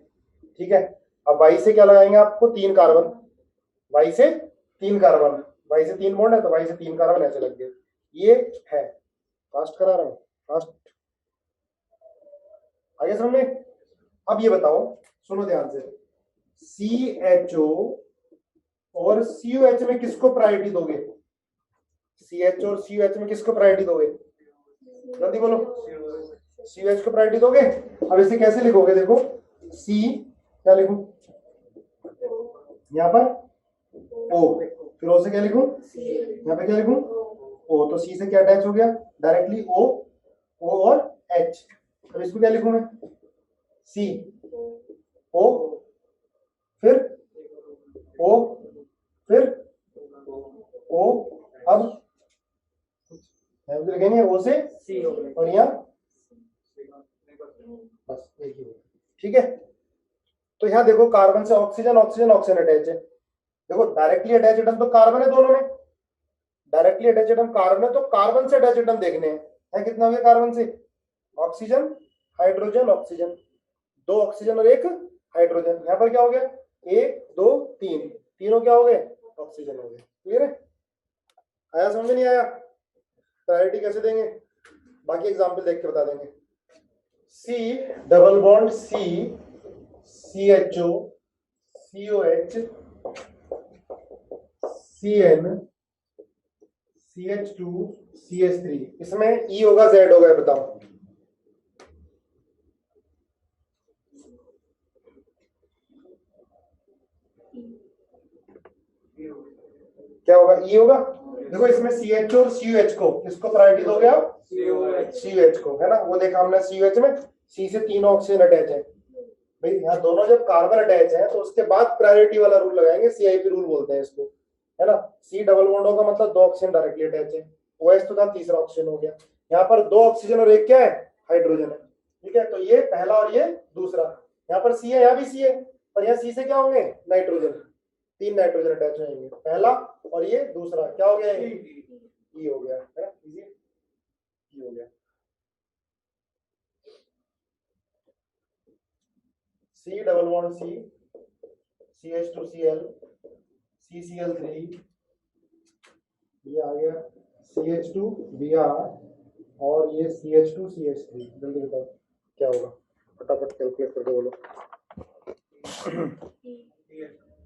ठीक है। अब वाई से क्या लगाएंगे आपको? 3 कार्बन, वाई से 3 कार्बन, वाई से 3 बॉन्ड है तो वाई से 3 कार्बन ऐसे लग गए। ये है, फास्ट करा रहा हूं, फास्ट आगे समझ में। अब ये बताओ, सुनो ध्यान से, CHO और COH में किसको प्रायोरिटी दोगे? CH और COH में किसको प्रायोरिटी दोगे? जल्दी बोलो। COH को प्रायोरिटी दोगे। अब इसे कैसे लिखोगे? देखो C, क्या लिखूं यहाँ पर? O, फिर O से क्या लिखूं? यहाँ पे क्या लिखूं? O, तो C से क्या अटैच हो गया डायरेक्टली? O, O और H। अब इसको क्या लिखूं मैं? C, O, फिर O, फिर O, अब लिखेंगे O से C और यहाँ बस एक ही, ठीक है। तो यहाँ देखो कार्बन से ऑक्सीजन, ऑक्सीजन ऑक्सीजन अटैच है। देखो डायरेक्टली अटैच एटम तो कार्बन है दोनों में, डायरेक्टली अटैच एटम कार्बन है, तो कार्बन से अटैच एटम देखने हैं। है कितना हो गया कार्बन से? ऑक्सीजन, हाइड्रोजन, ऑक्सीजन, 2 ऑक्सीजन और 1 हाइड्रोजन। यहाँ पर क्या हो गया? 1 2 3, तीनों क्या हो गए? ऑक्सीजन हो गए। क्लियर है? आया समझ में? नहीं आया? प्रायोरिटी कैसे देंगे बाकी एग्जाम्पल देख के बता देंगे। C double bond C, CHO, COH, CN, CH2, CH3, इसमें E होगा Z होगा? बताओ क्या होगा? E होगा। देखो इसमें CH और COH को किसको प्रायोरिटी दोगे आप? COH को, है ना। वो देखा हमने COH में C से 3 ऑक्सीजन अटैच है भाई, यहाँ दोनों जब कार्बन अटैच है तो उसके बाद प्रायोरिटी वाला रूल लगाएंगे, सीआईपी रूल बोलते हैं इसको, है ना। C डबल बॉन्ड होगा मतलब 2 ऑक्सीजन डायरेक्टली अटैच है, OH तो था तीसरा ऑक्सीजन हो गया। यहाँ पर 2 ऑक्सीजन और 1 क्या है? हाइड्रोजन है, ठीक है। तो ये पहला और ये दूसरा, यहाँ पर C है, यहाँ भी C है, पर यहाँ C से क्या होंगे? नाइट्रोजन, 3 नाइट्रोजन अटैच होंगे, पहला और ये दूसरा क्या हो गया? E हो गया, है ना, इजी E हो गया। C double bond C, CH2Cl, CCl3, ये आ गया CH2Br और ये CH2CH3। जल्दी बताओ क्या होगा, फटाफट कैलकुलेट करके बोलो।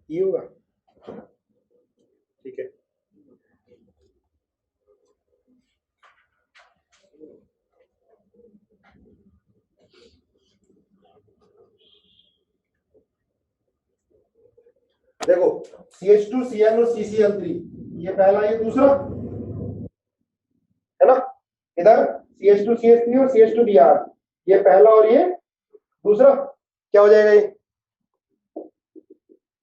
E होगा, ठीक है। देखो CH2Cl और CCl3, ये पहला ये दूसरा, है ना। इधर CH2CH3 और CH2Br, ये पहला और ये दूसरा, क्या हो जाएगा? ये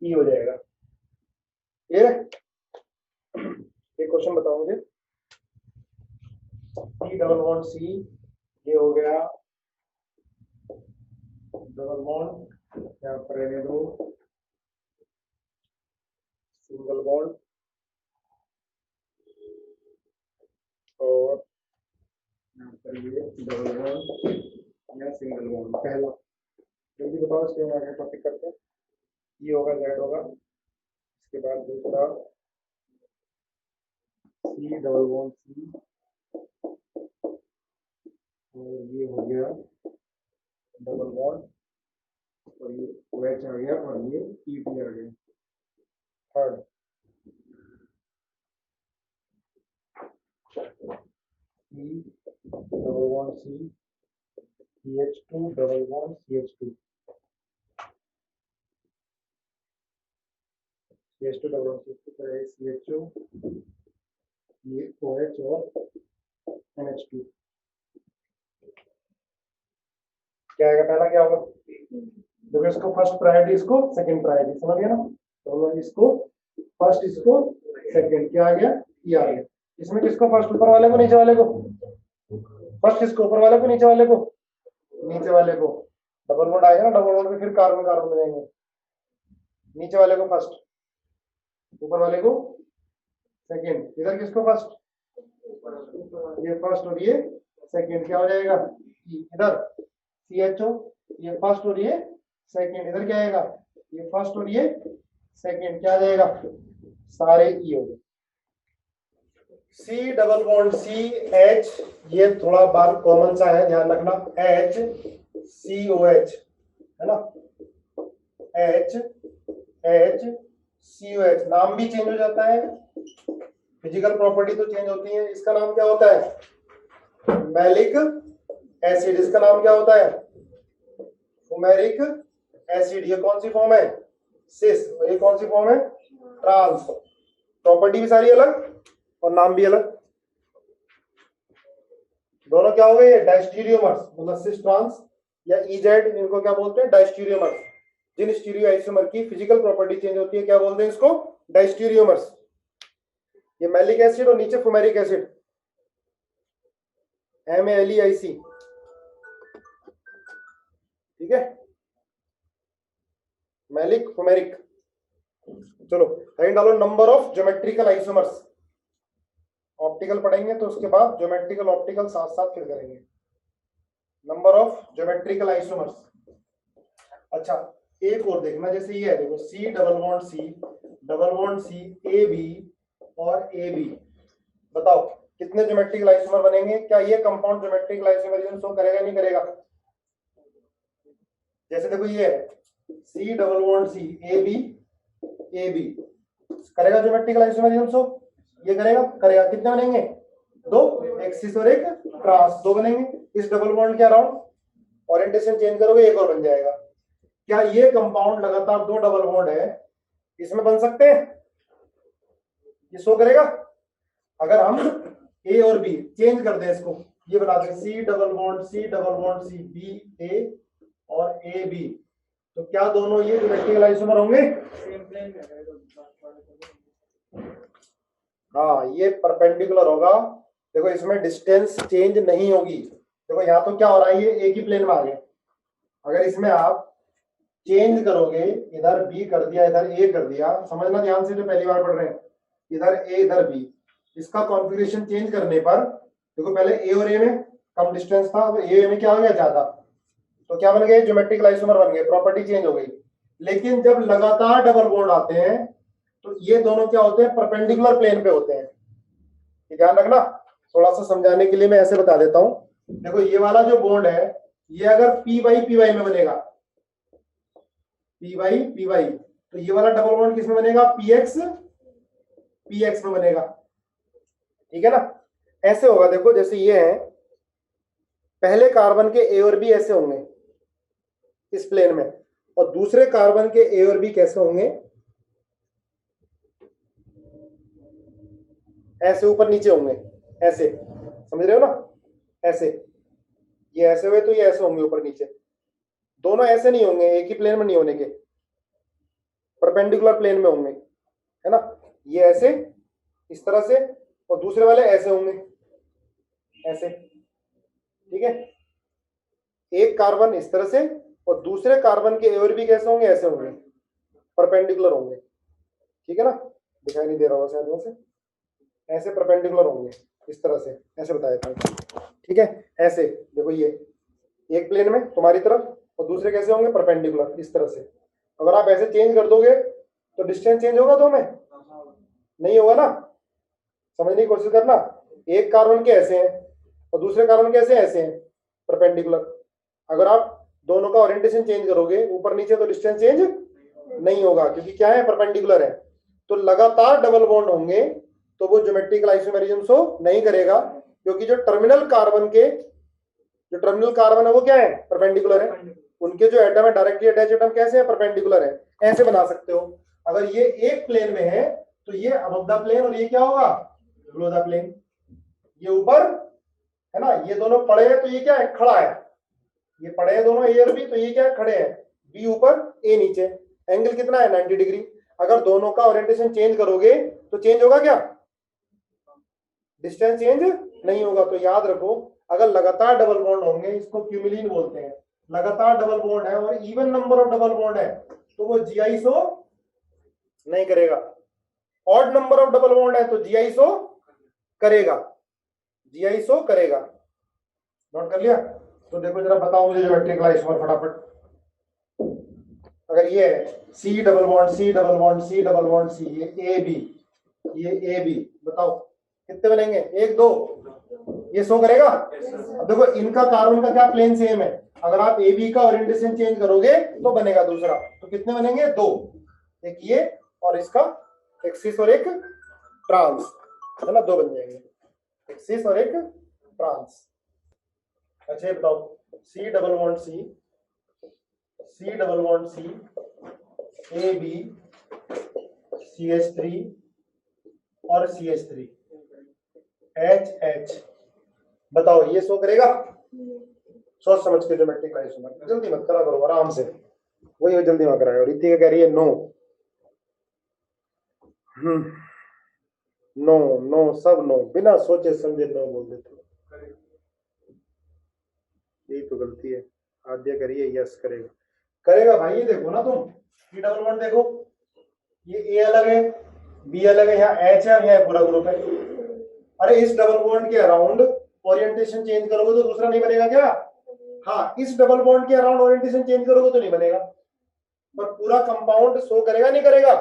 E हो जाएगा। ये एक क्वेश्चन बताओ मुझे, C डबल बॉन्ड C, ये हो गया डबल बॉन्ड, यहाँ पर रहने दो सिंगल बॉन्ड, और यहाँ पर ये डबल बॉन्ड या सिंगल बॉन्ड, पहला जल्दी बताओ, इसके हम आगे टॉपिक करते हैं। ये होगा जेड होगा, इसके बाद दूसरा सी डबल बॉन्ड सी, और ये हो गया डबल बॉन्ड, और ये OH आ गया, और ये EP आ गया। Third C double bond C, CH2 double bond CH2, CH2 double bond CH2 तो है CHO, ये OH और NH2। क्या आएगा पहला, क्या होगा? देखो इसको फर्स्ट प्रायोरिटी, इसको सेकंड प्रायोरिटी, समझ गया ना? तो इसको फर्स्ट, इसको सेकंड, क्या आ गया? ये आ गया। इसमें किसको फर्स्ट, ऊपर वाले को नीचे वाले को? फर्स्ट किसको, ऊपर वाले को नीचे वाले को? नीचे वाले को। डबल बॉन्ड आएगा ना, डबल बॉन्ड में फिर कार्बन कार्बन में जाएंगे। नीचे वाले को फर्स्ट, ऊपर वाले को सेकंड। इधर किसको फर्स्ट? ये फर्स्ट और ये सेकंड, क्या हो जाएगा? इधर CHO, ये फर्स्ट और ये सेकंड। इधर क्या आएगा? ये फर्स्ट और ये सेकंड, क्या आ जाएगा? सारे ई हो गए। C डबल बॉन्ड CH, ये थोड़ा बार कॉमन सा है, ध्यान रखना। HCOH है ना, HCOH, नाम भी चेंज हो जाता है, फिजिकल प्रॉपर्टी तो चेंज होती है। इसका नाम क्या होता है? Malic acid. इसका नाम क्या होता है? फुमेरिक एसिड। ये कौन सी फॉर्म है? सिस। ये कौन सी फॉर्म है? ट्रांस। प्रॉपर्टी भी सारी अलग और नाम भी अलग। दोनों क्या हो गए? डायस्टीरियोमर्स, मतलब सिस ट्रांस या इजेड, इनको क्या बोलते हैं? डायस्टीरियोमर्स। जिन स्टीरियो आइसोमर की फिजिकल प्रॉपर्टी चेंज होती है, क्या बोलते हैं इसको? डायस्टीरियोमर्स। ये मैलिक एसिड और नीचे फुमेरिक एसिड, MALEIC, ठीक है? मैलिक, फुमेरिक। चलो लाइन डालो। Number of geometrical isomers, optical पढ़ेंगे तो उसके बाद ज्योमेट्रिकल ऑप्टिकल साथ साथ फिर करेंगे। Number of geometrical isomers. अच्छा एक और देखना, जैसे ये है, देखो C double bond C double bond C, AB और AB, बताओ कितने ज्योमेट्रिकल आइसोमर बनेंगे? क्या ये कंपाउंड ज्योमेट्रिकल आइसोमर शो करेगा नहीं करेगा? जैसे देखो ये है C double bond C, AB करेगा ज्योमेट्रिकल आइसोमर शो? ये करेगा, करेगा। कितने बनेंगे? दो, एक्सिस और एक ट्रांस, दो बनेंगे। इस डबल बॉन्ड के अराउंड ओरिएंटेशन चेंज करोगे, एक और बन जाएगा। क्या ये कंपाउंड लगातार दो डबल बॉन्ड है, इसमें बन सकते हैं? ये शो करेगा? अगर हम A और B चेंज कर दें इसको, ये बना दें C double bond C double bond C, BA और AB, तो क्या दोनों ये ज्योमेट्रिकल आइसोमर होंगे? हाँ, ये परपेंडिकुलर होगा। देखो इसमें डिस्टेंस चेंज नहीं होगी। देखो यहाँ तो क्या हो रहा है, ये एक ही प्लेन में आ गए। अगर इसमें आप चेंज करोगे, इधर B कर दिया, इधर A कर दिया, समझना ध्यान से जो पहली बार पढ़ रहे हैं, इधर A इधर B, इसका कॉन्फ़िगरेशन चेंज करने पर देखो पहले A और A में कम डिस्टेंस था, अब A में क्या हो गया? ज्यादा। तो क्या बन गए? ज्योमेट्रिकल आइसोमर बन गए, प्रॉपर्टी चेंज हो गई। लेकिन जब लगातार डबल बॉन्ड आते हैं तो ये दोनों क्या होते हैं? परपेंडिकुलर प्लेन पे होते हैं। ये ध्यान रखना। थोड़ा सा समझाने के लिए मैं ऐसे बता देता हूं। देखो ये वाला जो बॉन्ड है, ये अगर P बाई Py में बनेगा, P बाई Py, तो ये वाला डबल बॉन्ड किस में बनेगा? Px में बनेगा, ठीक है ना? ऐसे होगा। देखो जैसे ये है, पहले कार्बन के A और B ऐसे होंगे इस प्लेन में, और दूसरे कार्बन के A और B कैसे होंगे? ऐसे ऊपर नीचे होंगे, ऐसे, समझ रहे हो ना? ऐसे, ये ऐसे हुए तो ये ऐसे होंगे ऊपर नीचे। दोनों ऐसे नहीं होंगे, एक ही प्लेन में नहीं होने के, परपेंडिकुलर प्लेन में होंगे, है ना? ये ऐसे इस तरह से, और दूसरे वाले ऐसे होंगे, ऐसे, ठीक है? एक कार्बन इस तरह से और दूसरे कार्बन के A और B कैसे होंगे? ऐसे होंगे, परपेंडिकुलर होंगे, ठीक है ना? दिखाई नहीं दे रहा होगा शायद वैसे, ऐसे परपेंडिकुलर होंगे इस तरह से, ऐसे बता देता हूँ, ठीक है? ऐसे देखो, ये एक प्लेन में तुम्हारी तरफ और दूसरे कैसे होंगे, परपेंडिकुलर, इस तरह से। अगर आप ऐसे चेंज कर दोगे तो डिस्टेंस चेंज होगा दो में, नहीं होगा ना, समझने की कोशिश करना। एक कार्बन के ऐसे हैं और दूसरे कार्बन के ऐसे हैं परपेंडिकुलर। अगर आप दोनों का ओरिएंटेशन चेंज करोगे ऊपर नीचे तो डिस्टेंस चेंज नहीं होगा, क्योंकि क्या है, परपेंडिकुलर है। तो लगातार डबल बॉन्ड होंगे तो वो ज्योमेट्रिकल आइसोमेरिज्म शो नहीं करेगा, क्योंकि जो टर्मिनल कार्बन है वो क्या है, परपेंडिकुलर है। उनके जो एटम है डायरेक्टली अटैच एटम कैसे है, परपेंडिकुलर है। ऐसे बना सकते हो। अगर ये एक प्लेन में है तो ये अबव द प्लेन और ये क्या होगा, बिलो द प्लेन। ये ऊपर है ना, ये दोनों पड़े हैं तो ये क्या है, खड़ा है। ये पड़े हैं दोनों ए और बी, तो ये क्या है, खड़े हैं। बी ऊपर ए नीचे, एंगल कितना है, 90 डिग्री। अगर दोनों का ओरिएंटेशन चेंज करोगे तो चेंज होगा क्या, डिस्टेंस चेंज नहीं होगा। तो याद रखो, अगर लगातार डबल बॉन्ड होंगे, इसको क्यूमिलीन बोलते हैं, लगातार डबल बॉन्ड है और even number of double bond है तो वो जीआई शो नहीं करेगा। Odd number of double bond है तो जीआई शो करेगा, जीआई शो करेगा। नोट कर लिया। तो देखो जरा बताओ मुझे ज्योमेट्रिकल आइसोमर फटाफट। अगर ये है C double bond C double bond C double bond C, ये ए बी, ये ए बी, बताओ कितने बनेंगे, एक दो, ये शो करेगा। अब देखो इनका कार्बन का क्या प्लेन सेम है, अगर आप ए बी का ओरिएंटेशन चेंज करोगे तो बनेगा दूसरा। तो कितने बनेंगे, दो, एक ये और इसका एक्सिस और एक ट्रांस, है ना, दो बन जाएंगे, एक्सिस और एक ट्रांस। अच्छा ये बताओ C double bond C, C double bond C, A B, CH3 और CH3, HH, बताओ ये शो करेगा। सोच समझ के ज्योमेट्रिक आइसोमर, जल्दी मत करा करो, आराम से, वही जल्दी मत कराएगा। रितिका कह रही है नो, नो नो, सब नो, बिना सोचे समझे नो बोल देते, यही तो गलती है। आद्या करिए यस करेगा, करेगा भाई। ये देखो ना तुम, ये डबल बॉन्ड देखो, ये ए अलग है, बी अलग है, यहाँ एच है, यहाँ पूरा ग्रुप है। अरे इस डबल बॉन्ड के अराउंड ओरिएंटेशन चेंज करोगे तो दूसरा नहीं बनेगा क्या, हाँ, इस डबल बॉन्ड के अराउंड ओरिएंटेशन चेंज करोगे तो नहीं बनेगा, पर पूरा कंपाउंड शो करेगा नहीं करेगा,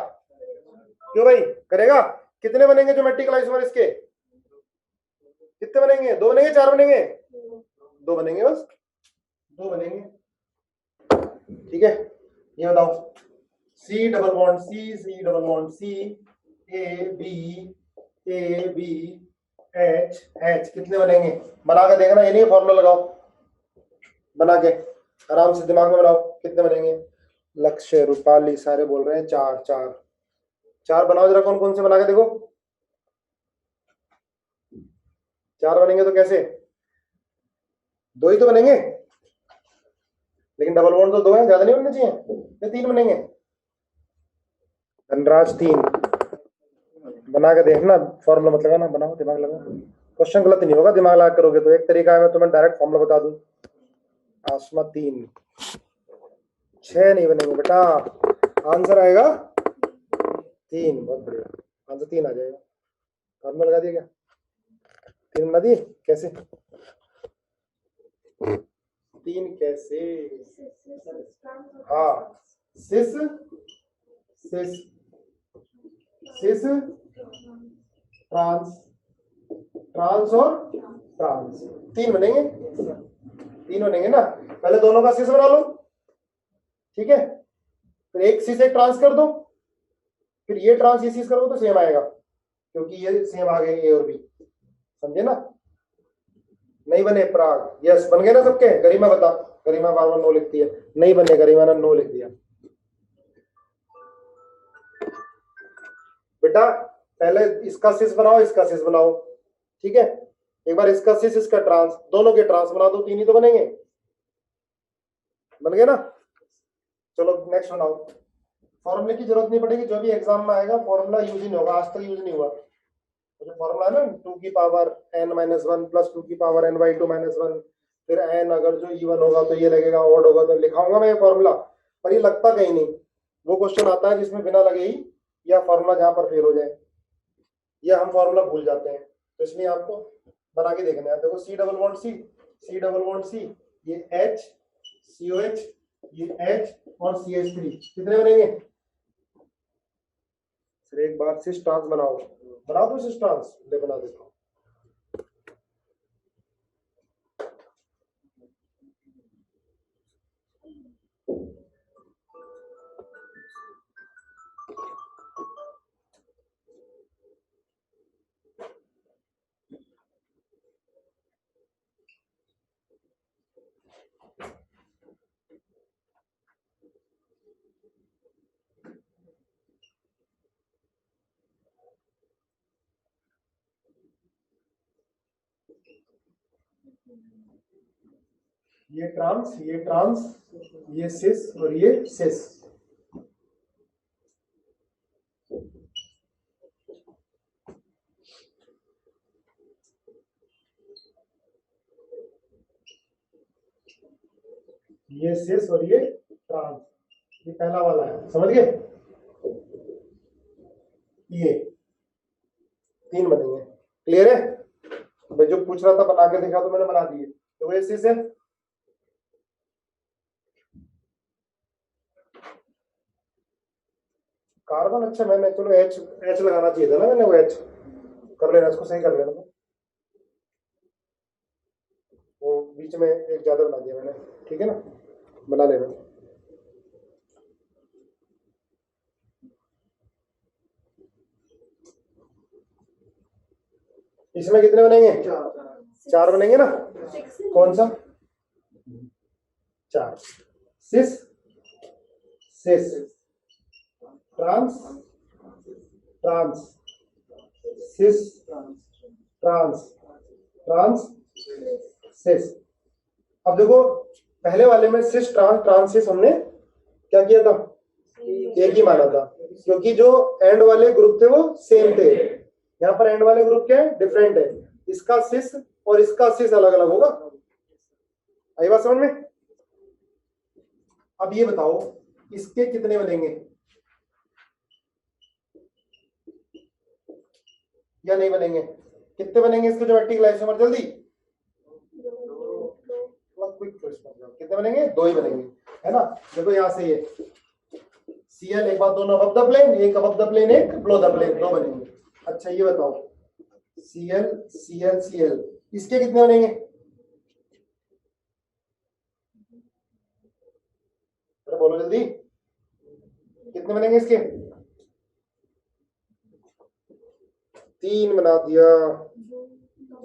क्यों भाई, करेगा। कितने बनेंगे ज्योमेट्रिकल आइसोमर इसके, कितने बनेंगे, दो बनेंगे, चार बनेंगे, दो बनेंगे, बस दो बनेंगे, ठीक है। ये बताओ C double bond C, C double bond C, A B H H, कितने बनेंगे, बना के देखना, ये नहीं फॉर्मूला लगाओ, बना के आराम से दिमाग में बनाओ कितने बनेंगे। लक्ष्य, रूपाली सारे बोल रहे हैं चार, चार चार बनाओ जरा, कौन कौन से बना के देखो। चार बनेंगे तो कैसे, दो ही तो बनेंगे, लेकिन डबल बॉन्ड तो दो है, ज्यादा नहीं बनने चाहिए, ये तीन बनेंगे। धनराज तीन, बना के देखना, फॉर्मूला मत लगाना, बनाओ, दिमाग लगाओ, क्वेश्चन गलत नहीं होगा, दिमाग लगा करोगे तो। एक तरीका है, मैं तुम्हें डायरेक्ट फॉर्मूला बता दूं, आसमा तीन, छह नहीं बनेंगे बेटा, आंसर आएगा तीन, बहुत बढ़िया, आंसर तीन आ जाएगा। फॉर्मूला लगा दिया क्या, तीन बना दिए, कैसे तीन कैसे, हाँ, सिस सिस सिस ट्रांस, ट्रांस और ट्रांस, तीन बनेंगे, तीन बनेंगे ना। पहले दोनों का सिस बना लो, ठीक है, फिर एक सिस एक ट्रांस कर दो, फिर ये ट्रांस ये सिस करोगे तो सेम आएगा, क्योंकि ये सेम आ गए ए और बी, समझे ना। नहीं बने प्राग, यस बन गए ना सबके। गरिमा बता, गरिमा बार बार नो लिखती है, नहीं बने, गरिमा ने नो लिख दिया। बेटा पहले इसका सिस बनाओ, इसका सिस बनाओ, ठीक है, एक बार इसका सिस इसका ट्रांस, दोनों के ट्रांस बना दो, तीन ही तो बनेंगे, बन गए ना। चलो नेक्स्ट बनाओ, फॉर्मूले की जरूरत नहीं पड़ेगी, जो भी एग्जाम में आएगा फॉर्मूला यूज ही नहीं होगा, आज तक यूज नहीं हुआ। तो फॉर्मूला है ना 2 की पावर n-1 प्लस 2 की पावर n/2-1, फिर n अगर जो इवन होगा तो ये लगेगा, ऑड होगा तो लिखाऊंगा मैं ये फॉर्मूला, पर ये लगता कहीं नहीं। वो क्वेश्चन आता है जिसमें बिना लगे ही या फॉर्मूला जहां पर फेल हो जाए, या हम फॉर्मूला भूल जाते हैं, तो इसलिए आपको बना के देखना है। देखो C double bond C, C double bond C, ये H COH ये H और CH3 कितने बनेंगे? फिर एक बार सिस ट्रांस बनाओ, बना दो सिस ट्रांस, ले बना देता हूँ। ये ट्रांस, ये ट्रांस, ये सिस और ये सिस। ये सिस और ये ट्रांस, ये पहला वाला है, समझ गए? ये 3 बनेंगे। क्लियर है? मैं जो पूछ रहा था बना के दिखा तो मैंने बना दिए। तो ये सिस है, कार्बन। अच्छा मैंने चलो H लगाना चाहिए था ना, मैंने वो H कर लेना, इसको सही कर लेना। वो बीच में एक ज्यादा बना दिया मैंने, ठीक है ना, बना लेना। इसमें कितने बनेंगे? 4 बनेंगे ना। कौन सा? 4। सिस, सिस, ट्रांस, ट्रांस, सिस, ट्रांस, ट्रांस, सिस। अब देखो पहले वाले में सिस ट्रांस ट्रांस सिस हमने क्या किया था? एक ही माना था, क्योंकि जो एंड वाले ग्रुप थे वो सेम थे। यहाँ पर एंड वाले ग्रुप क्या है? डिफरेंट है। इसका सिस और इसका सिस अलग अलग होगा। आई बात समझ में? अब ये बताओ इसके कितने बनेंगे या नहीं बनेंगे? कितने बनेंगे इसके ज्योमेट्रिक आइसोमर? जल्दी कितने बनेंगे? 2 ही बनेंगे, है ना। देखो यहाँ से ये Cl एक बार दोनों अबव द प्लेन, एक अबव द प्लेन, एक बिलो द प्लेन, 2 बनेंगे। अच्छा ये बताओ Cl, Cl, Cl, इसके कितने बनेंगे? अरे बोलो जल्दी, कितने बनेंगे इसके? 3 बना दिया।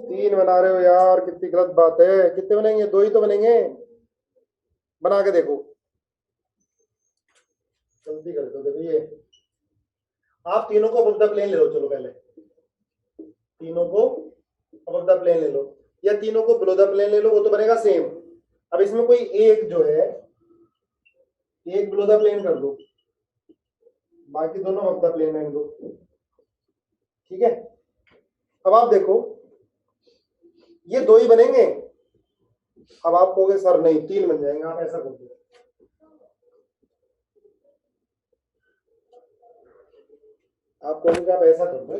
3 बना रहे हो यार, कितनी गलत बात है। कितने बनेंगे? 2 ही तो बनेंगे। बना के देखो, जल्दी कर दो। देखो ये आप तीनों को अबव द प्लेन ले लो। चलो पहले तीनों को अबव द प्लेन ले लो, या तीनों को बिलो द प्लेन ले लो, वो तो बनेगा सेम। अब इसमें कोई एक जो है, एक बिलो द प्लेन कर दो, बाकी दोनों अबव द प्लेन रहने दो, ठीक है। अब आप देखो ये 2 ही बनेंगे। अब आप कहोगे सर नहीं 3 बन जाएंगे। आप ऐसा कर दो, आप कहोगे आप ऐसा कर दो,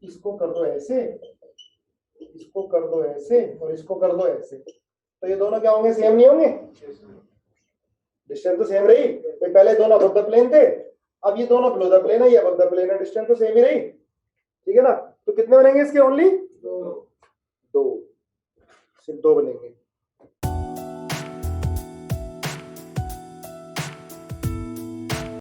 इसको कर दो ऐसे, इसको कर दो ऐसे और इसको कर दो ऐसे, तो ये दोनों क्या होंगे? सेम नहीं होंगे? डिस्टेंस तो सेम रही। तो पहले दोनों अबव द प्लेन थे, अब ये दोनों बिलो द प्लेन है, ये अबव द प्लेन है, डिस्टेंस तो सेम ही रही, ठीक है ना। तो कितने बनेंगे इसके? ओनली 2, सिर्फ 2 बनेंगे।